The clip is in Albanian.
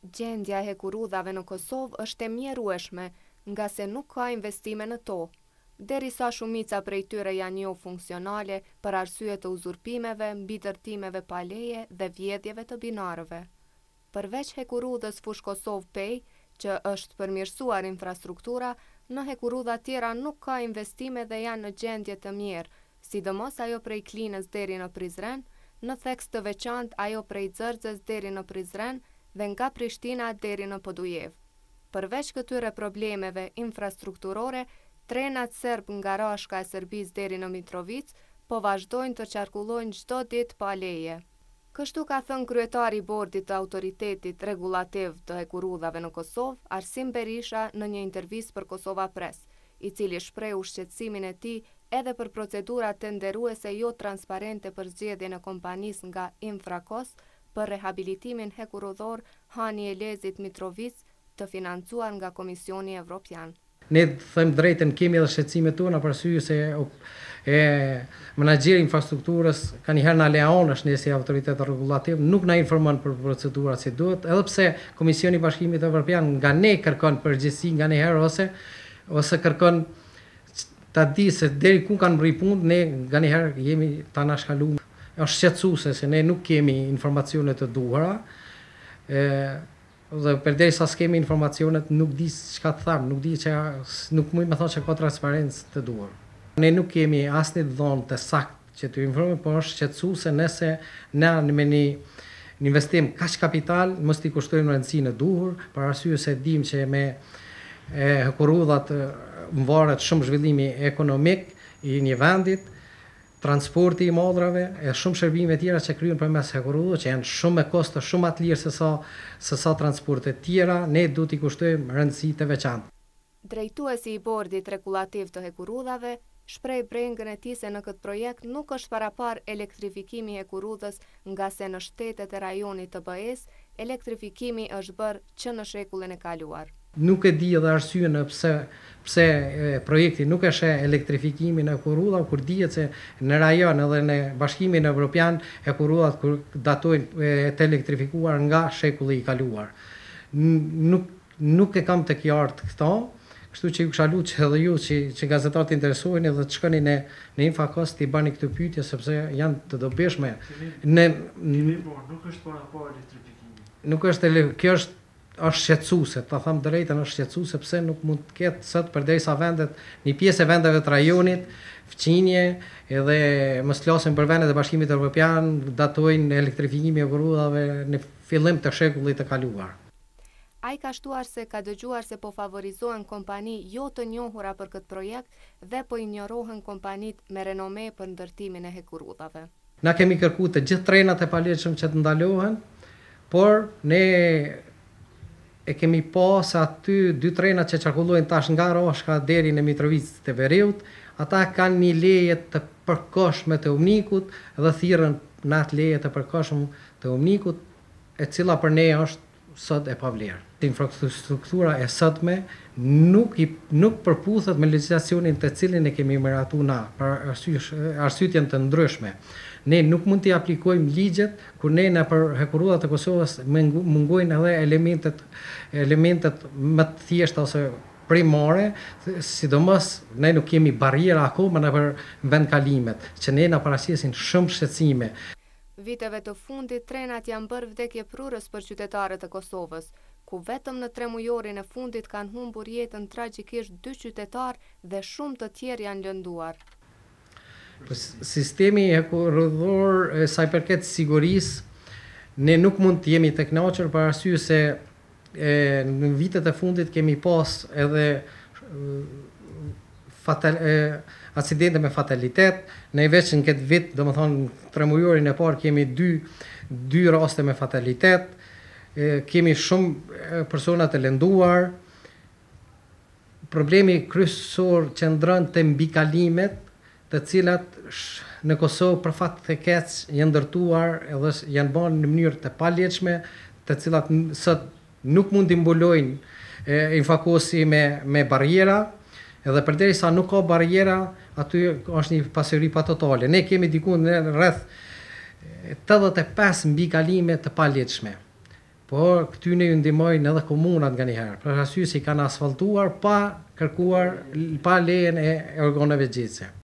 Gjendja e hekurudhave në Kosovë është e mjerueshme, nga se nuk ka investime në to, derisa shumica prej tyre janë jo funksionale për arsye të uzurpimeve, mbi ndërtimeve pa leje dhe vjedhjeve të binarëve. Përveç hekurudhës Fush Kosovë Pay, që është përmirësuar infrastruktura, në hekurudha tjera nuk ka investime dhe janë në gjendje të mirë, sidomos ajo prej Klinës deri në Prizren, në theks të veçantë ajo prej Xërxës deri në Prizren dhe nga Prishtina deri në Podujev. Përveç këtyre problemeve infrastrukturore, trenat serb nga Rashka e Serbisë deri në Mitrovic po vazhdojnë të qarkullojnë çdo ditë pa leje. Kështu ka thënë kryetari i bordit të autoritetit regulativ të hekurudhave në Kosovë, Arsim Berisha, në një intervistë për Kosova Press, i cili shprehu shqetësimin e tij edhe për procedurat tenderuese jo transparente për zgjedhjen e kompanisë nga Infrakos për rehabilitimin hekurudhor Hani Elezit Mitrovic, të financuar nga Komisioni Evropian. Ne them drejtën, kemi edhe shqetësimet tona për arsye se menaxheri i infrastrukturës kanjëherë na lejon është ne si autoritet rregullativ nuk na informon për procedurat si duhet, edhe pse Komisioni i Bashkimit Evropian nga ne kërkon përgjegjësi nganjëherë ose kërkon ta di se deri ku kanë mri punë, ne nganjëherë jemi ta anashkaluar. Është shqetësuese se ne nuk kemi informacione të duhura. Dhe përderisa s'kemi informacionet, nuk di çka të them, nuk mund të thonë që ka transparencë të duhur. Ne nuk kemi asnjë dhonë të saktë që të informojmë, por është shqetësuese nëse ne me një investim kaq kapital mos t'i kushtojmë rëndësinë e duhur, për arsye se dim që me hekurudhat varet shumë zhvillimi ekonomik i një vendit, transporti i modrave e shumë shërbime tjera që kryen përmes hekurudhës, që janë shumë me kosto shumë më të lirë se sa transporte tjera, ne duhet i kushtojmë rëndësi të veçantë. Drejtuesi i bordit regulativ të hekurudhave shpreh brengën e tij se në këtë projekt nuk është parapar elektrifikimi i hekurudhës, nga se në shtetet e rajonit të BE-s elektrifikimi është bërë që në shekullin e kaluar. Nuk e di edhe arsyen pse projekti nuk e sheh elektrifikimin e hekurudhave, kur dihet se në rajon edhe në Bashkimin Evropian hekurudhat datojnë të elektrifikuar nga shekulli i kaluar. Nuk e kam të qartë këto, kështu që ju kisha lutur edhe ju që gazetarët interesohen edhe të shkoni në Infakos të i bani këtë pyetje sepse janë të dobishme. Nuk është para elektrifikimi. Nuk është, kjo është shqetësuese, ta them drejtën, është shqetësuese pse nuk mund të ketë sot përderisa vendet, një pjesë e vendeve të rajonit, fqinje, edhe mos flasim për vendet e Bashkimit Evropian, datojnë elektrifikimi e hekurudhave në fillim të shekullit të kaluar. Ai ka shtuar se ka dëgjuar se po favorizohen kompani jo të njohura për këtë projekt dhe po injorohen kompanitë me renome për ndërtimin e hekurudhave. Na kemi kërkuar të gjithë trenat e palegjshëm që të ndalohen, por ne e kemi pas aty 2 trenat që qarkullojnë tash nga Rashka deri në Mitrovic të Veriut, ata kanë një leje të përkohshme të UMNIK-ut dhe thirrën në atë leje të përkohshme të UMNIK-ut, e cila për ne është sot e pavlerë. Infrastruktura e sotme nuk përputhet me legjislacionin të cilin e kemi miratuar na, për arsyet janë të ndryshme. Ne nuk mund t'i aplikojmë ligjet kur ne në për hekurudhat e Kosovës mungojnë edhe elementet më të thjeshta ose primare, sidomos ne nuk kemi barriera akoma në për vendkalimet, që ne na paraqesin shumë shqetësime. Viteve të fundit, trenat janë bërë vdekje prurës për qytetarët e Kosovës, ku vetëm në 3 mujorin e fundit kanë humbur jetën tragjikisht 2 qytetarë dhe shumë të tjerë janë lënduar. Sistemi hekurudhor sa i përket sigurisë, ne nuk mund të jemi të kënaqur për arsye se në vitet e fundit kemi pas edhe aksidente me fatalitet. Ne veç në këtë vit, domethënë 3 mujorin e parë kemi 2 raste me fatalitet, kemi shumë persona të lënduar. Problemi kryesor qëndron te mbikalimet, të cilat në Kosovë për fat të keq janë ndërtuar edhe janë bërë në mënyrë të palegjshme, të cilat sot nuk mund të mbulojnë Infakosi me barriera, edhe përderisa nuk ka barriera, aty është një pasuri pa totale. Ne kemi diku në rreth 85 mbikalime të palegjshme. por këtyne ju ndihmojnë edhe komunat nganjëherë, për arsye se i kanë asfaltuar pa kërkuar, pa lejen e organeve gjyqëse.